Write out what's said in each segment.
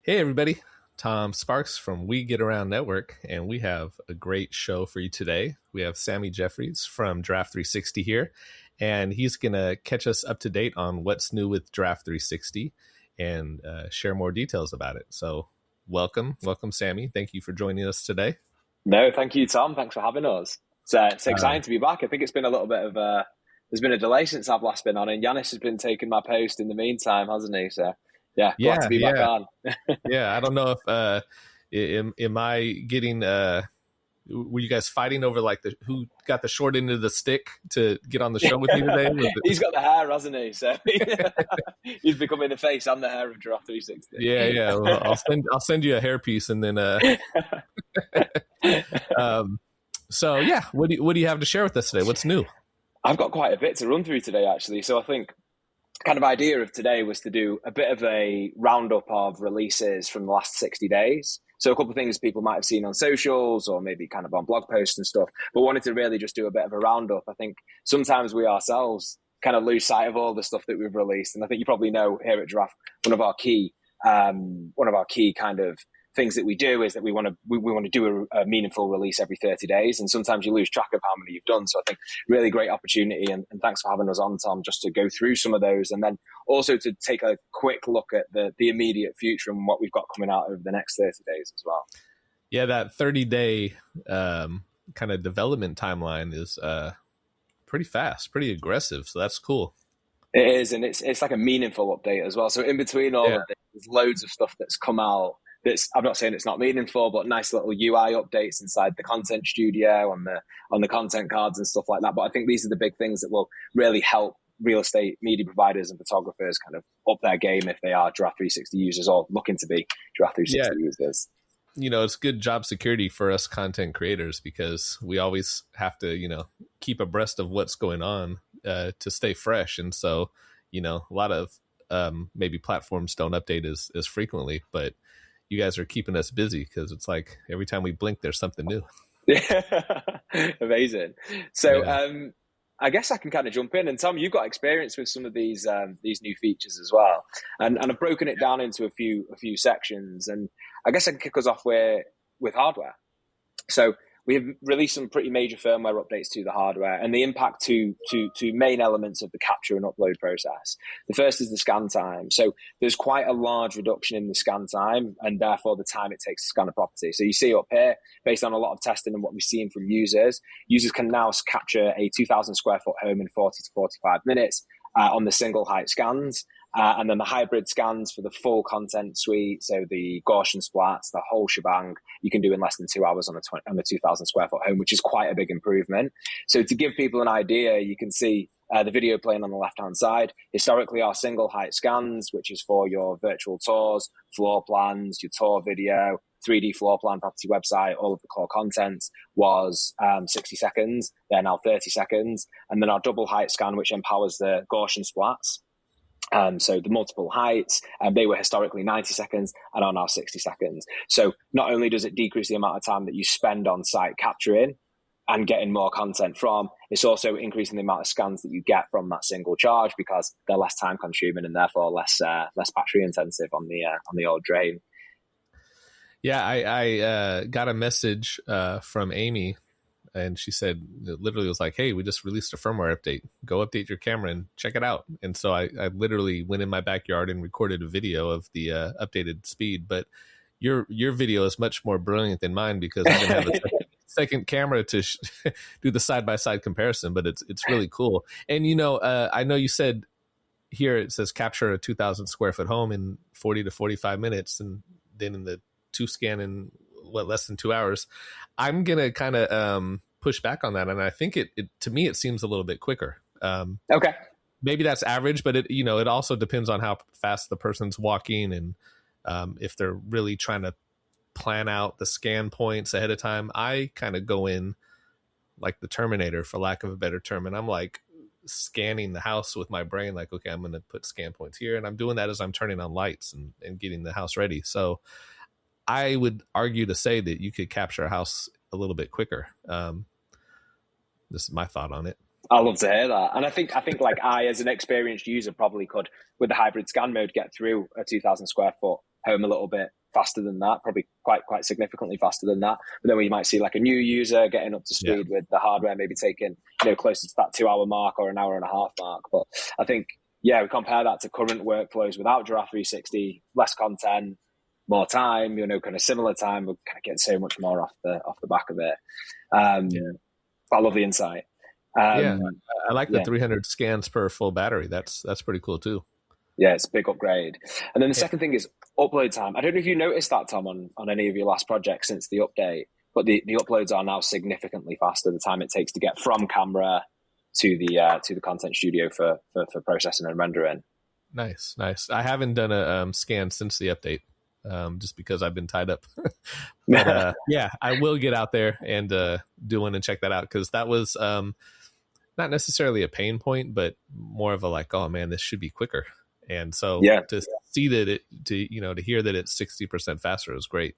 Hey everybody, Tom Sparks from We Get Around Network, and we have a great show for you today. We have Samy Jeffries from Giraffe360 here, and he's going to catch us up to date on what's new with Giraffe360 and share more details about it. So welcome, Samy. Thank you for joining us today. No, thank you, Tom. Thanks for having us. It's exciting to be back. I think it's been a little bit of there's been a delay since I've last been on, and Yanis has been taking my post in the meantime, hasn't he? So glad to be back on. I don't know if am I getting were you guys fighting over like who got the short end of the stick to get on the show with me today? He's got the hair, hasn't he? So he's becoming the face and the hair of Giraffe360. Yeah. Well, I'll send you a hairpiece, and then so yeah, what do you have to share with us today? What's new? I've got quite a bit to run through today, actually. So I think kind of idea of today was to do a bit of a roundup of releases from the last 60 days. So a couple of things people might have seen on socials or maybe kind of on blog posts and stuff, but wanted to really just do a bit of a roundup. I think sometimes we ourselves kind of lose sight of all the stuff that we've released. And I think you probably know here at Giraffe, one of our key kind of things that we do is that we want to do a meaningful release every 30 days. And sometimes you lose track of how many you've done. So I think really great opportunity. And thanks for having us on, Tom, just to go through some of those. And then also to take a quick look at the immediate future and what we've got coming out over the next 30 days as well. Yeah, that 30-day kind of development timeline is pretty fast, pretty aggressive. So that's cool. It is. And it's like a meaningful update as well. So in between all of this, there's loads of stuff that's come out. I'm not saying it's not meaningful, but nice little UI updates inside the content studio on the content cards and stuff like that. But I think these are the big things that will really help real estate media providers and photographers kind of up their game if they are Giraffe360 users or looking to be Giraffe360 users. You know, it's good job security for us content creators because we always have to, keep abreast of what's going on to stay fresh. And so, a lot of maybe platforms don't update as frequently, but you guys are keeping us busy because it's like every time we blink, there's something new. Amazing. So I guess I can kind of jump in. And Tom, you've got experience with some of these new features as well. And I've broken it down into a few sections. And I guess I can kick us off with hardware. So we have released some pretty major firmware updates to the hardware and the impact to main elements of the capture and upload process. The first is the scan time. So there's quite a large reduction in the scan time and therefore the time it takes to scan a property. So you see up here, based on a lot of testing and what we've seen from users can now capture a 2,000 square foot home in 40 to 45 minutes on the single height scans. And then the hybrid scans for the full content suite, so the Gaussian Splats, the whole shebang, you can do in less than 2 hours on a 2,000 square foot home, which is quite a big improvement. So to give people an idea, you can see the video playing on the left-hand side. Historically, our single height scans, which is for your virtual tours, floor plans, your tour video, 3D floor plan, property website, all of the core content was 60 seconds. They're now 30 seconds. And then our double height scan, which empowers the Gaussian Splats. So the multiple heights, they were historically 90 seconds and are now 60 seconds. So not only does it decrease the amount of time that you spend on site capturing and getting more content from, it's also increasing the amount of scans that you get from that single charge because they're less time consuming and therefore less battery intensive on the old drain. Yeah, I got a message from Amy. And she said, it literally was like, hey, we just released a firmware update. Go update your camera and check it out. And so I literally went in my backyard and recorded a video of the updated speed. But your video is much more brilliant than mine because I didn't have a second camera to do the side-by-side comparison. But it's really cool. And, I know you said here it says capture a 2,000 square foot home in 40 to 45 minutes. And then in the 2 scan in less than 2 hours. I'm gonna kind of push back on that, and I think it to me it seems a little bit quicker. Okay, maybe that's average, but it also depends on how fast the person's walking and if they're really trying to plan out the scan points ahead of time. I kind of go in like the Terminator, for lack of a better term, and I'm like scanning the house with my brain, like, okay, I'm going to put scan points here, and I'm doing that as I'm turning on lights and getting the house ready. So I would argue to say that you could capture a house a little bit quicker. This is my thought on it. I love to hear that. And I think like I, as an experienced user, probably could, with the hybrid scan mode, get through a 2,000 square foot home a little bit faster than that, probably quite significantly faster than that. But then we might see like a new user getting up to speed with the hardware, maybe taking, closer to that 2 hour mark or an hour and a half mark. But I think, we compare that to current workflows without Giraffe360, less content, more time, kind of similar time. We're kind of getting so much more off the back of it. I love the insight. I like the 300 scans per full battery. That's pretty cool too. Yeah, it's a big upgrade. And then the second thing is upload time. I don't know if you noticed that, Tom, on any of your last projects since the update, but the uploads are now significantly faster. The time it takes to get from camera to the content studio for processing and rendering. Nice. I haven't done a scan since the update, just because I've been tied up. But I will get out there and do one and check that out, because that was not necessarily a pain point, but more of a like, oh man, this should be quicker. And so to see that to hear that it's 60% faster is great.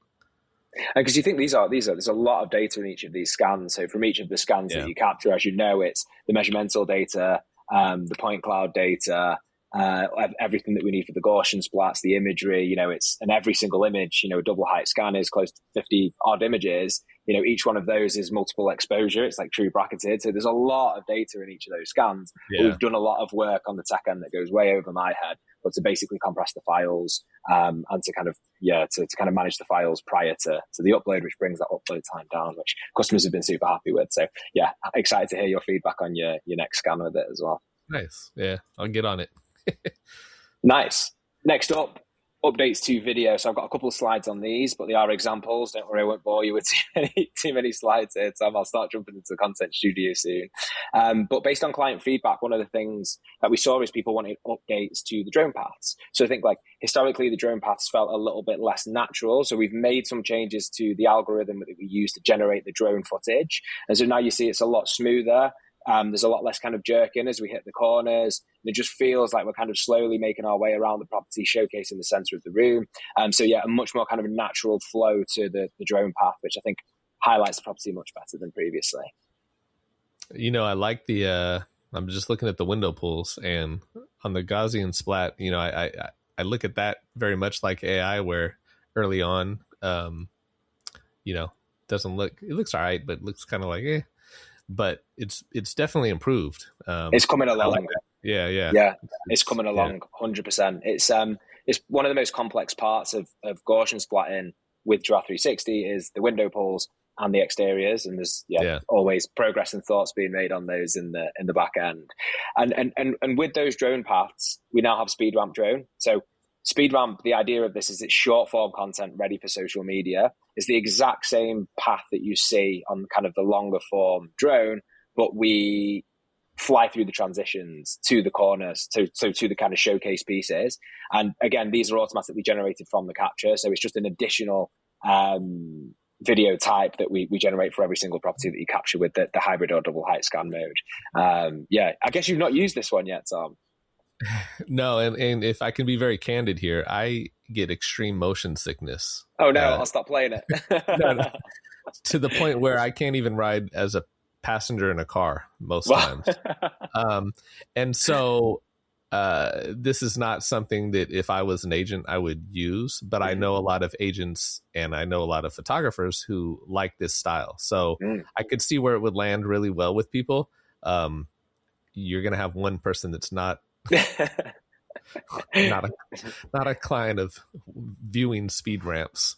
Because you think there's a lot of data in each of these scans. So from each of the scans that you capture, as you know, it's the measuramental data, the point cloud data, everything that we need for the Gaussian splats, the imagery, and every single image, a double height scan is close to 50 odd images. Each one of those is multiple exposure. It's like true bracketed. So there's a lot of data in each of those scans. Yeah. But we've done a lot of work on the tech end that goes way over my head, but to basically compress the files and to kind of manage the files prior to the upload, which brings that upload time down, which customers have been super happy with. So excited to hear your feedback on your next scan with it as well. Nice. Yeah, I'll get on it. Nice. Next up, updates to video. So I've got a couple of slides on these, but they are examples. Don't worry, I won't bore you with too many slides here, Tom. I'll start jumping into the content studio soon. But based on client feedback, one of the things that we saw is people wanted updates to the drone paths. So I think like historically the drone paths felt a little bit less natural. So we've made some changes to the algorithm that we use to generate the drone footage. And so now you see it's a lot smoother. There's a lot less kind of jerking as we hit the corners. And it just feels like we're kind of slowly making our way around the property, showcasing the center of the room. A much more kind of natural flow to the drone path, which I think highlights the property much better than previously. I like I'm just looking at the window pulls, and on the Gaussian Splat, I look at that very much like AI, where early on, it looks all right, but it looks kind of like, but it's definitely improved. It's coming along. Like yeah. It's coming along 100%. It's one of the most complex parts of Gaussian splatting with Giraffe360 is the window pulls and the exteriors, and there's always progress and thoughts being made on those in the back end. And with those drone paths, we now have speed ramp drone. So speed ramp, the idea of this is it's short form content ready for social media. It's the exact same path that you see on kind of the longer form drone, but we fly through the transitions to the corners, to the kind of showcase pieces. And again, these are automatically generated from the capture. So it's just an additional video type that we generate for every single property that you capture with the hybrid or double height scan mode. I guess you've not used this one yet, Tom. No, and if I can be very candid here, I get extreme motion sickness. Oh no, I'll stop playing it. No, to the point where I can't even ride as a passenger in a car most times. And so this is not something that if I was an agent I would use, but I know a lot of agents and I know a lot of photographers who like this style. So I could see where it would land really well with people. You're going to have one person that's not not a client of viewing speed ramps.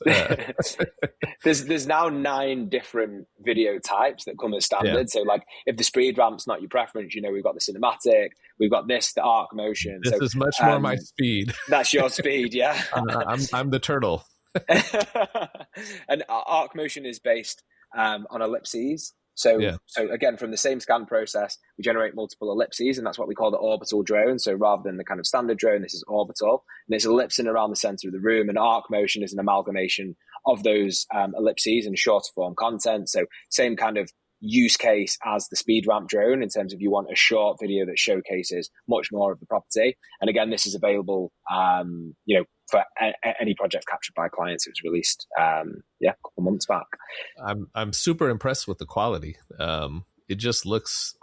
There's now 9 different video types that come as standard. So like if the speed ramp's not your preference, we've got the cinematic, we've got the arc motion. This is much more my speed. That's your speed. Yeah. I'm the turtle. And arc motion is based on ellipses. So again, from the same scan process, we generate multiple ellipses, and that's what we call the orbital drone. So rather than the kind of standard drone, this is orbital, and it's ellipsing around the center of the room. And arc motion is an amalgamation of those ellipses and shorter form content. So same kind of use case as the speed ramp drone in terms of you want a short video that showcases much more of the property. And again, this is available, for any project captured by clients. It was released, a couple months back. I'm super impressed with the quality. It just looks,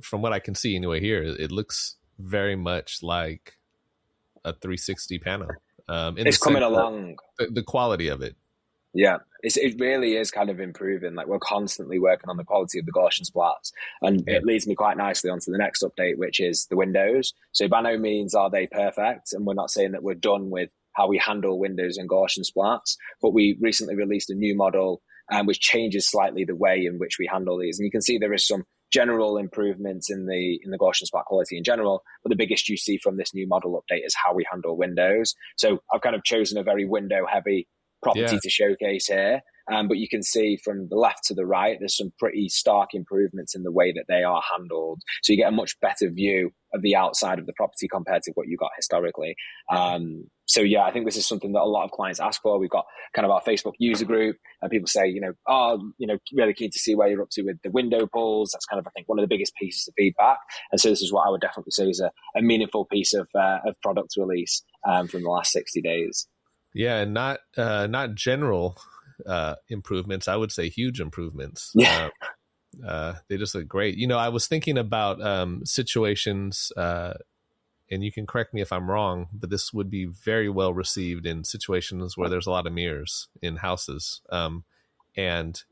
from what I can see anyway here, it looks very much like a 360 panel. in It's the sense coming along. the quality of it. Yeah, it really is kind of improving. Like we're constantly working on the quality of the Gaussian splats. And it leads me quite nicely onto the next update, which is the windows. So by no means are they perfect. And we're not saying that we're done with how we handle windows and Gaussian splats, but we recently released a new model which changes slightly the way in which we handle these. And you can see there is some general improvements in the Gaussian splat quality in general, but the biggest you see from this new model update is how we handle windows. So I've kind of chosen a very window heavy property to showcase here. But you can see from the left to the right, there's some pretty stark improvements in the way that they are handled. So you get a much better view of the outside of the property compared to what you got historically. So yeah, I think this is something that a lot of clients ask for. We've got kind of our Facebook user group, and people say, really keen to see where you're up to with the window pulls. That's kind of, I think, one of the biggest pieces of feedback. And so this is what I would definitely say is a meaningful piece of product release from the last 60 days. Yeah, and not general improvements. I would say huge improvements. Yeah. They just look great. I was thinking about situations, and you can correct me if I'm wrong, but this would be very well received in situations where there's a lot of mirrors in houses. And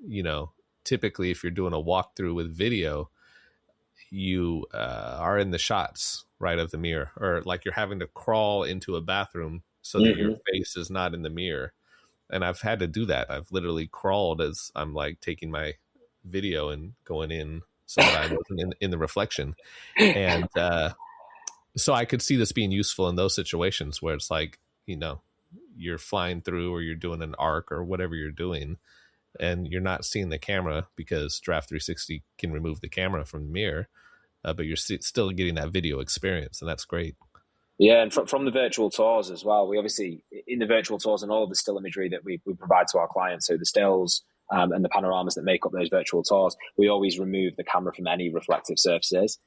typically if you're doing a walkthrough with video, you are in the shots right of the mirror, or like you're having to crawl into a bathroom so that your face is not in the mirror. And I've had to do that. I've literally crawled as I'm like taking my video and going in so that I wasn't in the reflection. And so I could see this being useful in those situations where it's like, you're flying through or you're doing an arc or whatever you're doing, and you're not seeing the camera because Giraffe360 can remove the camera from the mirror, but you're still getting that video experience, and that's great. Yeah, and from the virtual tours as well, we obviously, in the virtual tours and all of the still imagery that we provide to our clients, so the stills and the panoramas that make up those virtual tours, we always remove the camera from any reflective surfaces.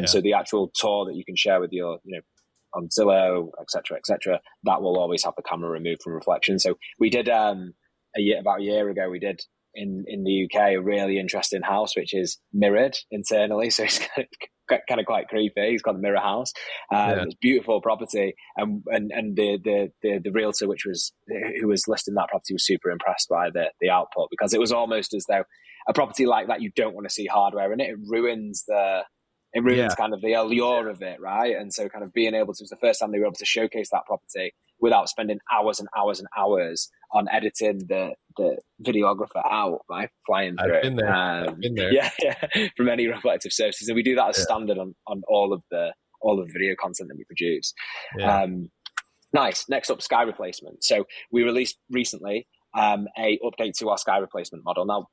So the actual tour that you can share with your, on Zillow, et cetera, that will always have the camera removed from reflection. So we did about a year ago, we did in the UK a really interesting house, which is mirrored internally. So it's kind of quite creepy. It's got the mirror house. It's beautiful property, and the realtor, who was listing that property, was super impressed by the output, because it was almost as though a property like that, you don't want to see hardware in it. It ruins kind of the allure of it, right? And so kind of being able to, it was the first time they were able to showcase that property without spending hours and hours and hours on editing the videographer out, right? Flying through. I've been there. Yeah, from any reflective surfaces. And we do that as standard on all of the video content that we produce. Yeah. Nice. Next up, sky replacement. So we released recently a update to our sky replacement model. Now,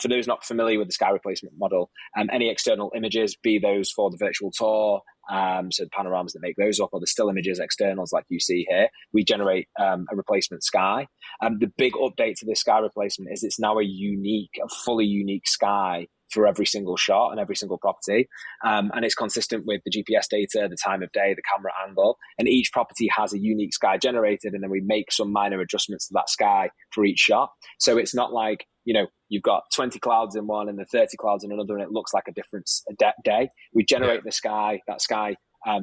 for those not familiar with the sky replacement model, any external images, be those for the virtual tour, so the panoramas that make those up, or the still images, externals like you see here, we generate a replacement sky. The big update to this sky replacement is it's now a fully unique sky for every single shot and every single property. And it's consistent with the GPS data, the time of day, the camera angle, and each property has a unique sky generated, and then we make some minor adjustments to that sky for each shot. So it's not like, you've got 20 clouds in one and then 30 clouds in another, and it looks like a different day. We generate the sky. That sky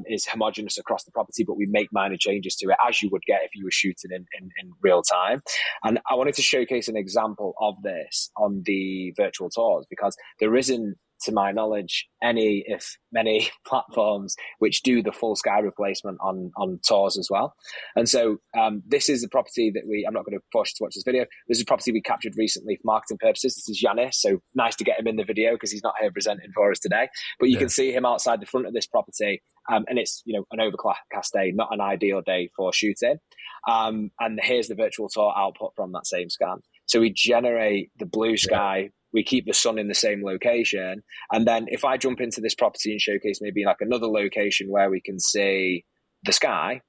is homogeneous across the property, but we make minor changes to it, as you would get if you were shooting in real time. And I wanted to showcase an example of this on the virtual tours, because there isn't, to my knowledge, any, if many, platforms which do the full sky replacement on tours as well. And so this is a property that I'm not going to force you to watch this video. This is a property we captured recently for marketing purposes. This is Yanis, so nice to get him in the video because he's not here presenting for us today. But you can see him outside the front of this property, and it's an overcast day, not an ideal day for shooting. And here's the virtual tour output from that same scan. So we generate the blue sky. We keep the sun in the same location. And then if I jump into this property and showcase maybe like another location where we can see the sky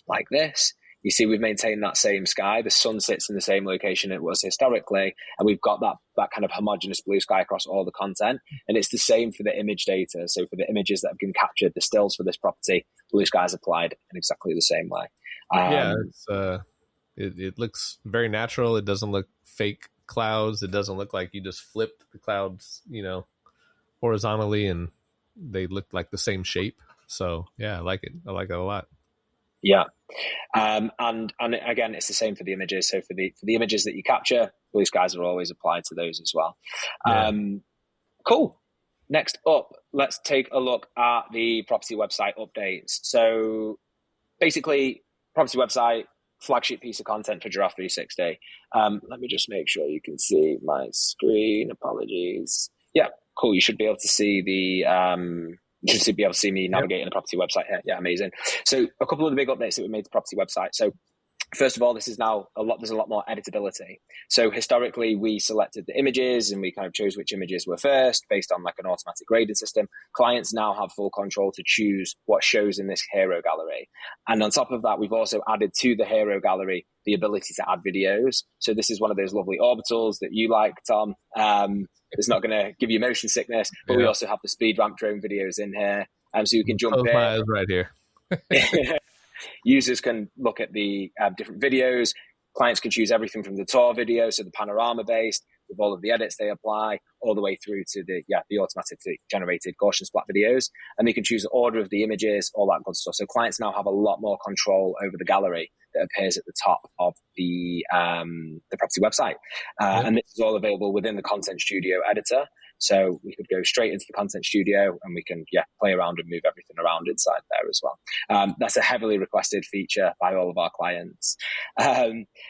like this, you see we've maintained that same sky. The sun sits in the same location it was historically, and we've got that kind of homogeneous blue sky across all the content. And it's the same for the image data. So for the images that have been captured, the stills for this property, blue sky is applied in exactly the same way. It looks very natural. It doesn't look fake clouds. It doesn't look like you just flipped the clouds, horizontally and they look like the same shape. So yeah, I like it. I like it a lot. Yeah. And again, it's the same for the images. So for the images that you capture, blue skies are always applied to those as well. Yeah. Cool. Next up, let's take a look at the property website updates. So basically, property website, flagship piece of content for Giraffe360. Let me just make sure you can see my screen. Apologies. Yeah, cool. You should be able to see you should be able to see me navigating the property website here. Yeah, amazing. So a couple of the big updates that we made to the property website. So first of all, this is now there's a lot more editability. So historically, we selected the images and we kind of chose which images were first based on like an automatic grading system. Clients now have full control to choose what shows in this hero gallery. And on top of that, we've also added to the hero gallery the ability to add videos. So this is one of those lovely orbitals that you like, Tom. It's not going to give you motion sickness, but we also have the speed ramp drone videos in here. So you can jump in. My eyes right here. Users can look at the different videos. Clients can choose everything from the tour video, so the panorama based, with all of the edits they apply, all the way through to the automatically generated Gaussian Splat videos. And they can choose the order of the images, all that good stuff. So clients now have a lot more control over the gallery that appears at the top of the property website. And this is all available within the Content Studio editor. So we could go straight into the Content Studio and we can play around and move everything around inside there as well. That's a heavily requested feature by all of our clients.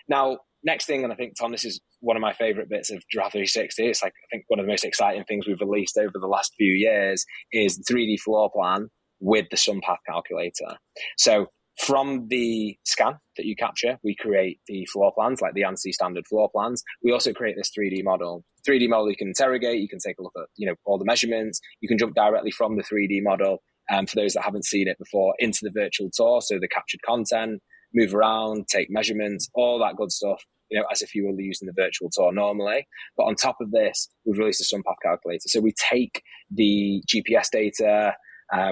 Now, next thing, and I think, Tom, this is one of my favorite bits of Giraffe360. It's like, I think one of the most exciting things we've released over the last few years is the 3D floor plan with the sun path calculator. So from the scan that you capture, we create the floor plans, like the ANSI standard floor plans. We also create this 3D model. 3D model you can interrogate, you can take a look at all the measurements, you can jump directly from the 3D model, for those that haven't seen it before, into the virtual tour, so the captured content, move around, take measurements, all that good stuff, as if you were using the virtual tour normally. But on top of this, we've released a sun path calculator. So we take the GPS data,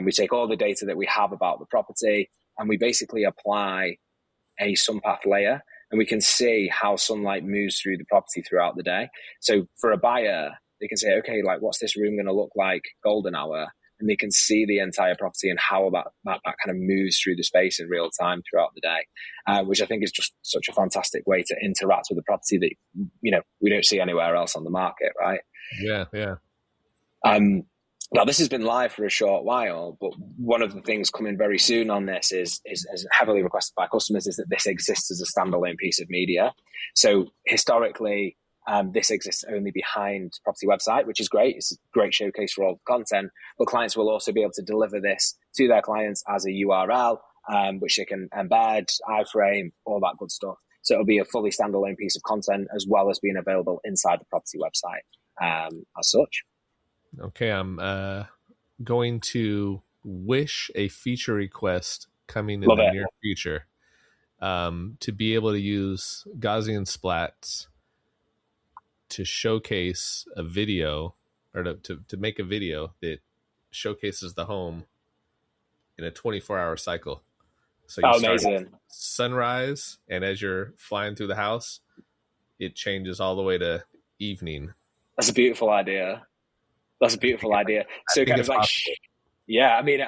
we take all the data that we have about the property, and we basically apply a sun path layer, and we can see how sunlight moves through the property throughout the day. So for a buyer, they can say, okay, like, what's this room going to look like golden hour? And they can see the entire property and how that kind of moves through the space in real time throughout the day, which I think is just such a fantastic way to interact with the property that, we don't see anywhere else on the market, right? Yeah, yeah. Now, this has been live for a short while, but one of the things coming very soon on this is heavily requested by customers is that this exists as a standalone piece of media. So historically, this exists only behind property website, which is great. It's a great showcase for all the content, but clients will also be able to deliver this to their clients as a URL, which they can embed, iframe, all that good stuff. So it'll be a fully standalone piece of content as well as being available inside the property website as such. Okay, I'm going to wish a feature request coming in the near future to be able to use Gaussian Splats to showcase a video, or to make a video that showcases the home in a 24-hour cycle. So you start at sunrise, and as you're flying through the house, it changes all the way to evening. That's a beautiful idea. That's a beautiful idea. So kind of like, I mean,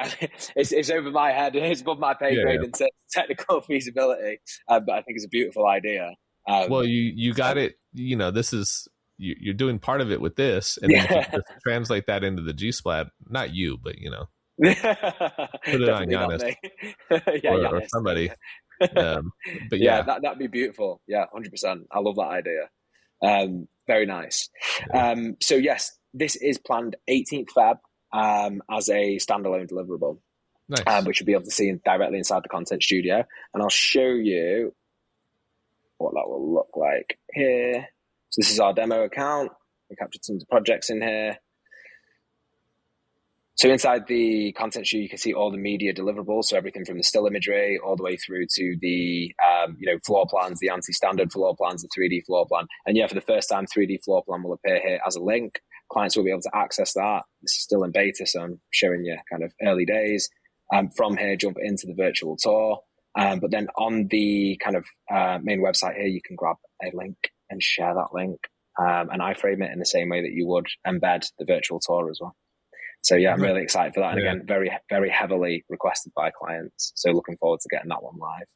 it's over my head. It's above my pay grade in technical feasibility, but I think it's a beautiful idea. Well, you got it. This is you're doing part of it with this, and then if you just translate that into the G Splat, not you, but put it on Giannis or somebody. But that'd be beautiful. Yeah, 100%. I love that idea. Very nice. So yes. This is planned 18th Feb as a standalone deliverable, which you'll be able to see directly inside the Content Studio. And I'll show you what that will look like here. So this is our demo account. We captured some of the projects in here. So inside the Content Studio, you can see all the media deliverables. So everything from the still imagery all the way through to the floor plans, the anti-standard floor plans, the 3D floor plan. And for the first time, 3D floor plan will appear here as a link. Clients will be able to access that. This is still in beta, so I'm showing you kind of early days. From here, jump into the virtual tour. But then on the kind of main website here, you can grab a link and share that link and iframe it in the same way that you would embed the virtual tour as well. So yeah, I'm really excited for that. And again, very, very heavily requested by clients. So looking forward to getting that one live.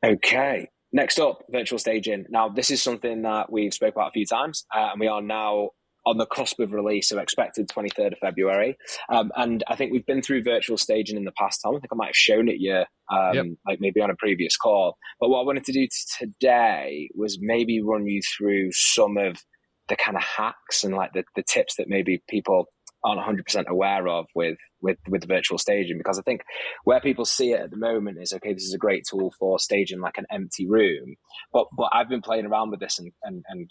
Okay. Next up, virtual staging. Now, this is something that we've spoke about a few times, and we are now on the cusp of release, so expected 23rd of February. And I think we've been through virtual staging in the past, Tom. I think I might have shown it you, like maybe on a previous call. But what I wanted to do today was maybe run you through some of the kind of hacks and like the tips that maybe people aren't 100% aware of with virtual staging, because I think where people see it at the moment is, okay, this is a great tool for staging like an empty room, but I've been playing around with this and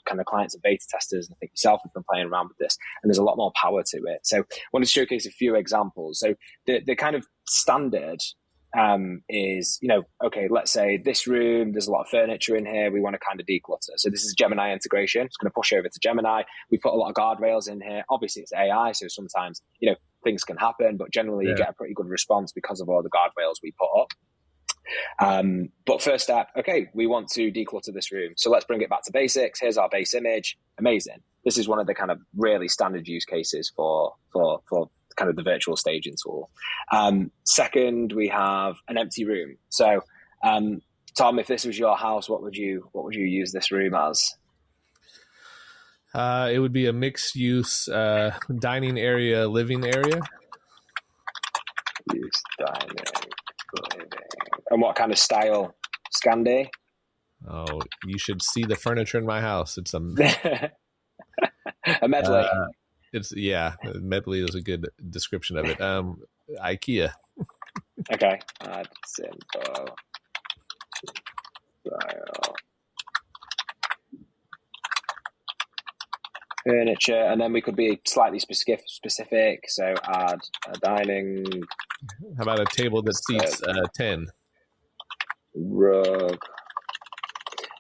kind of clients and beta testers, and I think yourself have been playing around with this, and there's a lot more power to it. So I want to showcase a few examples. So the kind of standard is, okay, let's say this room, there's a lot of furniture in here, we want to kind of declutter. So this is Gemini integration. It's going to push over to Gemini. We put a lot of guardrails in here. Obviously it's AI, so sometimes, things can happen, but generally you get a pretty good response because of all the guardrails we put up. But first step, okay, we want to declutter this room. So let's bring it back to basics. Here's our base image. Amazing. This is one of the kind of really standard use cases for kind of the virtual staging tool. Second, we have an empty room. So, Tom, if this was your house, what would you use this room as? It would be a mixed use dining area, living area. Use dining, living. And what kind of style? Scandi? Oh, you should see the furniture in my house. It's a medley. Medley is a good description of it. IKEA. Okay. Add simple style furniture, and then we could be slightly specific. So add a dining. How about a table that seats 10? Rug.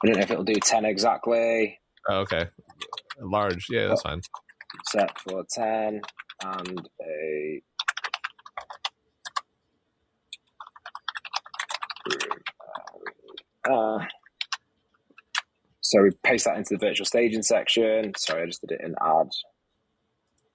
I don't know if it'll do 10 exactly. Oh, okay. Large. Yeah, that's fine. Set for 10 and a so we paste that into the virtual staging section. Sorry, I just did it in add.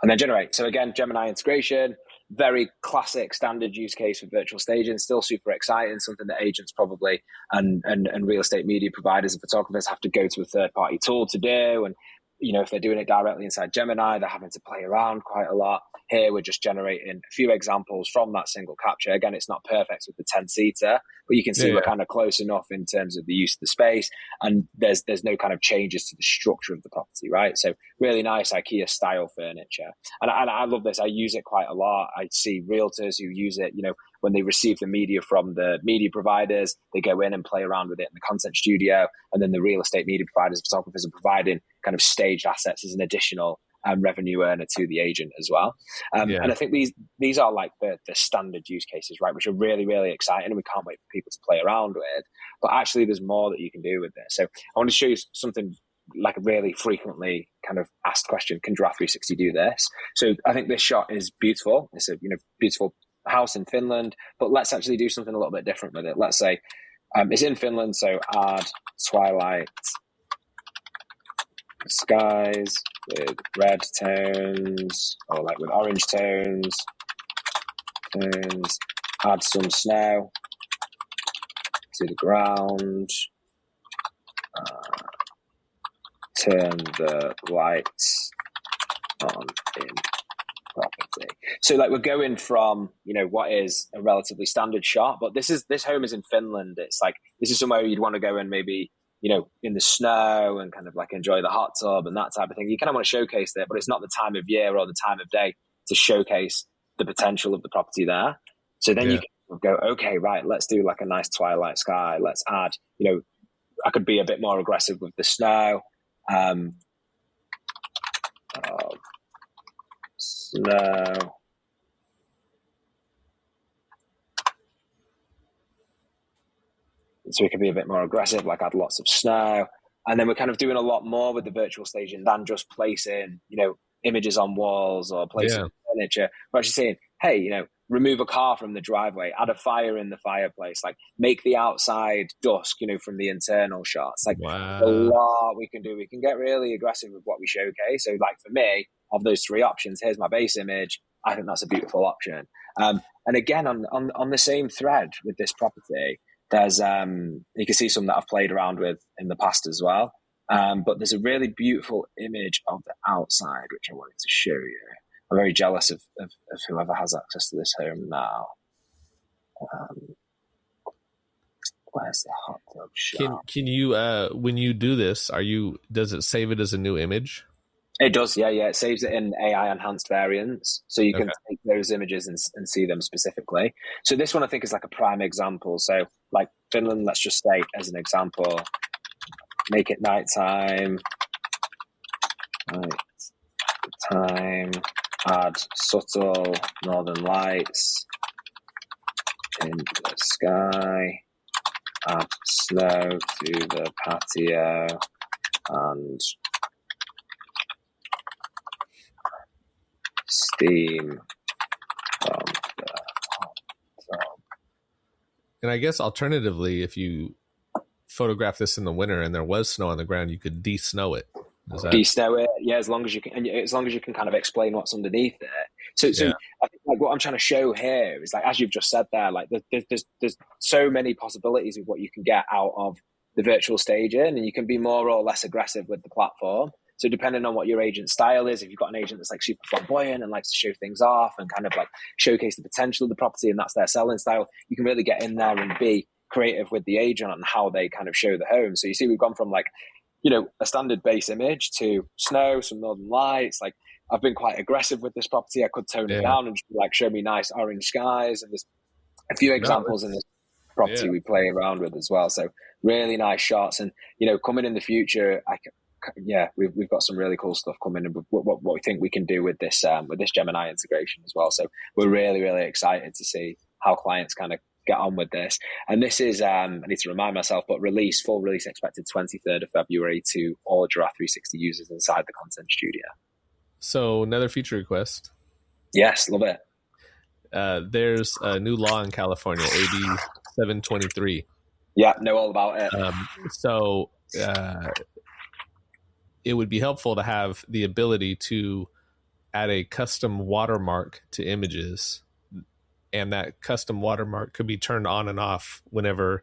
And then generate. So again, Gemini integration, very classic standard use case for virtual staging, still super exciting, something that agents probably and real estate media providers and photographers have to go to a third-party tool to do. And if they're doing it directly inside Gemini, they're having to play around quite a lot. Here, we're just generating a few examples from that single capture. Again, it's not perfect with the 10-seater, but you can see we're kind of close enough in terms of the use of the space, and there's no kind of changes to the structure of the property, right? So really nice IKEA-style furniture. And I love this. I use it quite a lot. I see realtors who use it, when they receive the media from the media providers, they go in and play around with it in the content studio, and then the real estate media providers, photographers are providing kind of staged assets as an additional revenue earner to the agent as well. And I think these are like the standard use cases, right, which are really, really exciting, and we can't wait for people to play around with. But actually, there's more that you can do with this. So I want to show you something like a really frequently kind of asked question. Can Giraffe360 do this? So I think this shot is beautiful. It's a beautiful house in Finland, but let's actually do something a little bit different with it. Let's say it's in Finland, so add twilight skies with red tones, or like with orange tones, add some snow to the ground, turn the lights on in property. So like we're going from, what is a relatively standard shot, but this home is in Finland. It's like, this is somewhere you'd want to go and maybe, in the snow and kind of like enjoy the hot tub and that type of thing. You kind of want to showcase that, but it's not the time of year or the time of day to showcase the potential of the property there. So then you can go, okay, right, let's do like a nice twilight sky. Let's add, I could be a bit more aggressive with the snow. Snow. So we can be a bit more aggressive, like add lots of snow. And then we're kind of doing a lot more with the virtual staging than just placing, images on walls or placing furniture. We're actually saying, hey, remove a car from the driveway, add a fire in the fireplace, like make the outside dusk, from the internal shots. Like a lot we can do. We can get really aggressive with what we showcase. So like for me, of those 3 options, here's my base image. I think that's a beautiful option. And again, on the same thread with this property, there's you can see some that I've played around with in the past as well. But there's a really beautiful image of the outside, which I wanted to show you. I'm very jealous of whoever has access to this home now. Where's the hot tub shot? Can you when you do this, does it save it as a new image? It does, yeah. It saves it in AI enhanced variants, so you can take those images and see them specifically. So this one I think is like a prime example. So like Finland, let's just say as an example, make it nighttime, add subtle northern lights in the sky, add snow to the patio, and steam from the hot tub. And I guess alternatively, if you photograph this in the winter and there was snow on the ground, you could de-snow it. De-snow it, yeah, as long as you can kind of explain what's underneath it. So I think like what I'm trying to show here is like, as you've just said there, like there's so many possibilities of what you can get out of the virtual staging, and you can be more or less aggressive with the platform. So depending on what your agent's style is, if you've got an agent that's like super flamboyant and likes to show things off and kind of like showcase the potential of the property, and that's their selling style, you can really get in there and be creative with the agent on how they kind of show the home. So you see, we've gone from like, a standard base image to snow, some northern lights. Like I've been quite aggressive with this property. I could tone it down and just be like, show me nice orange skies. And there's a few examples in this property we play around with as well. So really nice shots. And, coming in the future, we've got some really cool stuff coming in with what we think we can do with this Gemini integration as well. So we're really, really excited to see how clients kind of get on with this. And this is, I need to remind myself, but full release expected 23rd of February to all Giraffe360 users inside the content studio. So another feature request. Yes, love it. There's a new law in California, AB 723. Yeah, know all about it. So it would be helpful to have the ability to add a custom watermark to images, and that custom watermark could be turned on and off whenever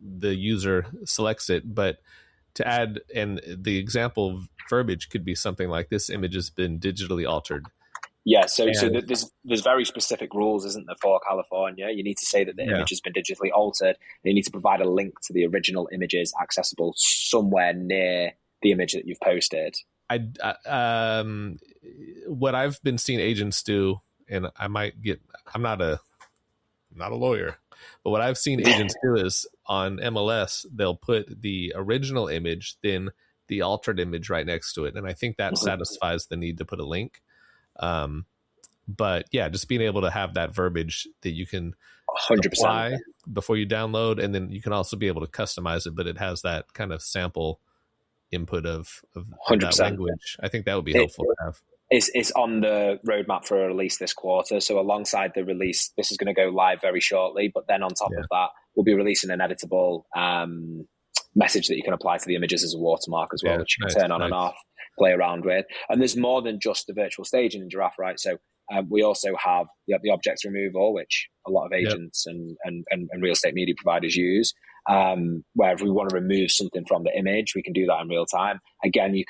the user selects it. But to add, and the example verbiage could be something like, this image has been digitally altered. Yeah, so there's very specific rules, isn't there, for California? You need to say that the image has been digitally altered. And you need to provide a link to the original images accessible somewhere near the image that you've posted. What I've been seeing agents do, and I'm not a lawyer, but what I've seen agents do is on MLS, they'll put the original image, then the altered image right next to it. And I think that satisfies the need to put a link. But yeah, just being able to have that verbiage that you can 100% apply before you download, and then you can also be able to customize it, but it has that kind of sample input of that language. I think that would be helpful to have. It's on the roadmap for a release this quarter. So alongside the release, this is going to go live very shortly. But then on top of that, we'll be releasing an editable message that you can apply to the images as a watermark as well, which you can turn on and off, play around with. And there's more than just the virtual staging in Giraffe, right? So we also have the object removal, which a lot of agents and real estate media providers use. Where if we want to remove something from the image, we can do that in real time. Again, you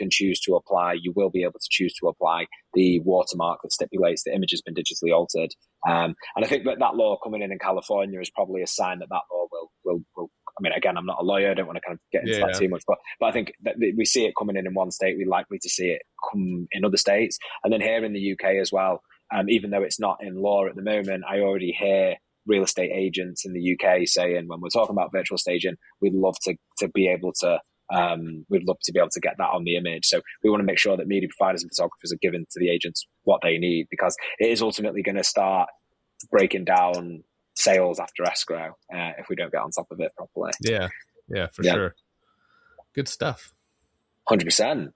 will be able to choose to apply the watermark that stipulates the image has been digitally altered. And I think that law coming in California is probably a sign that law will I mean, again, I'm not a lawyer. I don't want to kind of get into that too much, but I think that we see it coming in one state. We're likely to see it come in other states. And then here in the UK as well, even though it's not in law at the moment, I already hear real estate agents in the UK saying, when we're talking about virtual staging, we'd love to be able to get that on the image. So we want to make sure that media providers and photographers are given to the agents what they need, because it is ultimately going to start breaking down sales after escrow if we don't get on top of it properly. Yeah, for sure. Good stuff. 100%.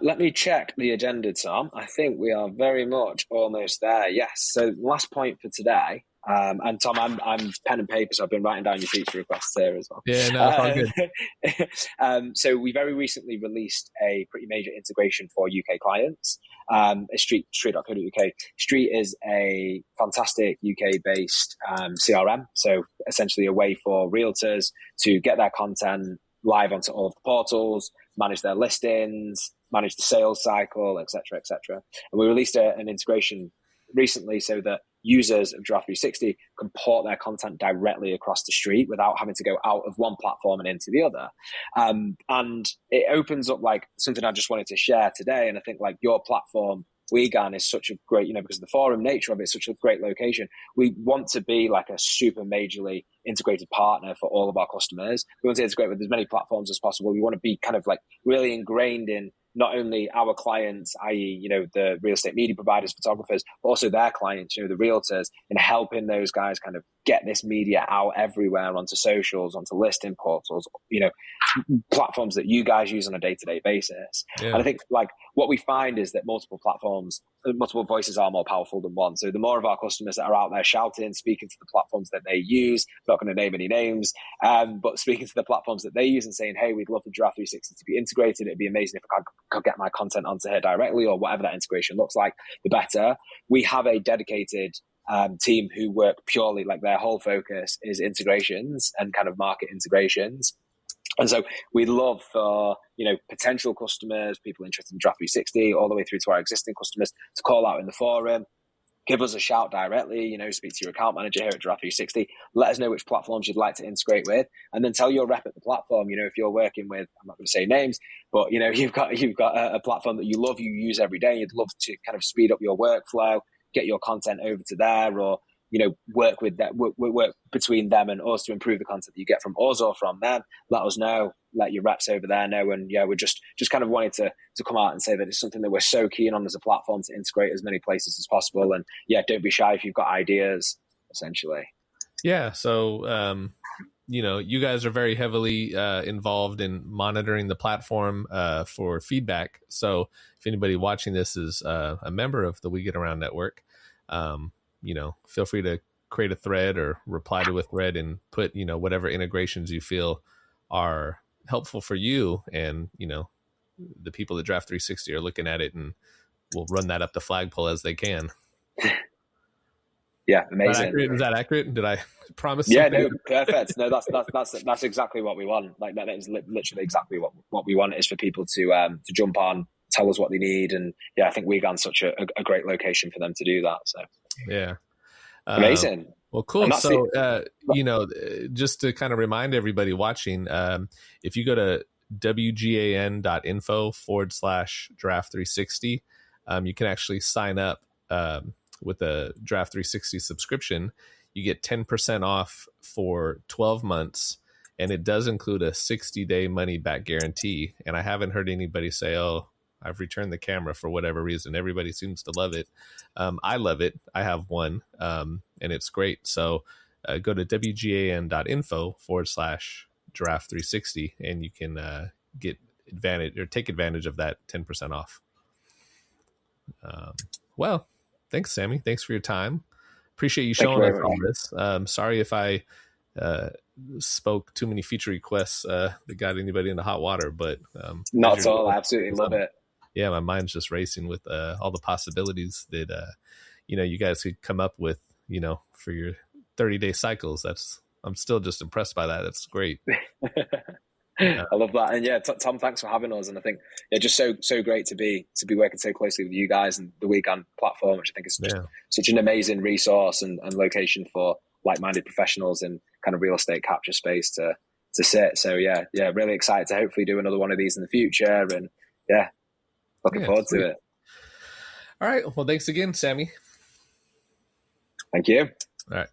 Let me check the agenda, Tom. I think we are very much almost there. Yes. So last point for today. And Tom, I'm pen and paper, so I've been writing down your feature requests here as well. Yeah, no, it's all good. So we very recently released a pretty major integration for UK clients. Street.co.uk. Street is a fantastic UK-based CRM. So essentially a way for realtors to get their content live onto all of the portals, manage their listings, manage the sales cycle, etc., etc. And we released an integration recently so that users of Giraffe360 can port their content directly across the street without having to go out of one platform and into the other. And it opens up like something I just wanted to share today. And I think like your platform, WGAN, is such a great, because of the forum nature of it, it's such a great location. We want to be like a super majorly integrated partner for all of our customers. We want to integrate with as many platforms as possible. We want to be kind of like really ingrained in not only our clients, i.e., the real estate media providers, photographers, but also their clients, the realtors, and helping those guys kind of get this media out everywhere onto socials, onto listing portals, platforms that you guys use on a day-to-day basis. Yeah. And I think like what we find is that multiple voices are more powerful than one. So the more of our customers that are out there shouting, speaking to the platforms that they use, I'm not going to name any names, but speaking to the platforms that they use and saying, hey, we'd love for Giraffe360 to be integrated. It'd be amazing if I could get my content onto here directly, or whatever that integration looks like, the better. We have a dedicated team who work purely, like their whole focus is integrations and kind of market integrations. And so we'd love for, potential customers, people interested in Giraffe360, all the way through to our existing customers to call out in the forum, give us a shout directly, speak to your account manager here at Giraffe360, let us know which platforms you'd like to integrate with, and then tell your rep at the platform, if you're working with, I'm not going to say names, but, you've got a platform that you love, you use every day, you'd love to kind of speed up your workflow, get your content over to there, or work with that, work between them and us to improve the content that you get from us or from them. Let us know, let your reps over there know. And yeah, we're just kind of wanted to come out and say that it's something that we're so keen on as a platform to integrate as many places as possible. And yeah, don't be shy if you've got ideas, essentially. Yeah. So, you guys are very heavily involved in monitoring the platform for feedback. So if anybody watching this is a member of the We Get Around network, feel free to create a thread or reply to a thread and put, whatever integrations you feel are helpful for you. And, the people at Giraffe360 are looking at it, and we'll run that up the flagpole as they can. Yeah, amazing. Is that accurate? Did I promise? Yeah, no, perfect. No, that's exactly what we want. Like that is literally exactly what we want, is for people to jump on, tell us what they need, and yeah, I think WGAN's such a great location for them to do that. So yeah, amazing. Well, cool. So just to kind of remind everybody watching, if you go to WGAN.info /Giraffe360, you can actually sign up with a Giraffe360 subscription. You get 10% off for 12 months, and it does include a 60-day money back guarantee. And I haven't heard anybody say, oh, I've returned the camera for whatever reason. Everybody seems to love it. I love it. I have one, and it's great. So go to WGAN.info /Giraffe360, and you can get advantage or take advantage of that 10% off. Well, thanks, Samy. Thanks for your time. Appreciate you showing us all this. Sorry if I spoke too many feature requests that got anybody into hot water, but not at all. I absolutely love it. Yeah, my mind's just racing with all the possibilities that you guys could come up with, for your 30-day cycles. I'm still just impressed by that. That's great. I love that. And yeah, Tom, thanks for having us. And I think just so great to be working so closely with you guys and the WGAN platform, which I think is just such an amazing resource and location for like-minded professionals in kind of real estate capture space to sit. So yeah, really excited to hopefully do another one of these in the future. And yeah, looking forward to it. All right. Well, thanks again, Samy. Thank you. All right.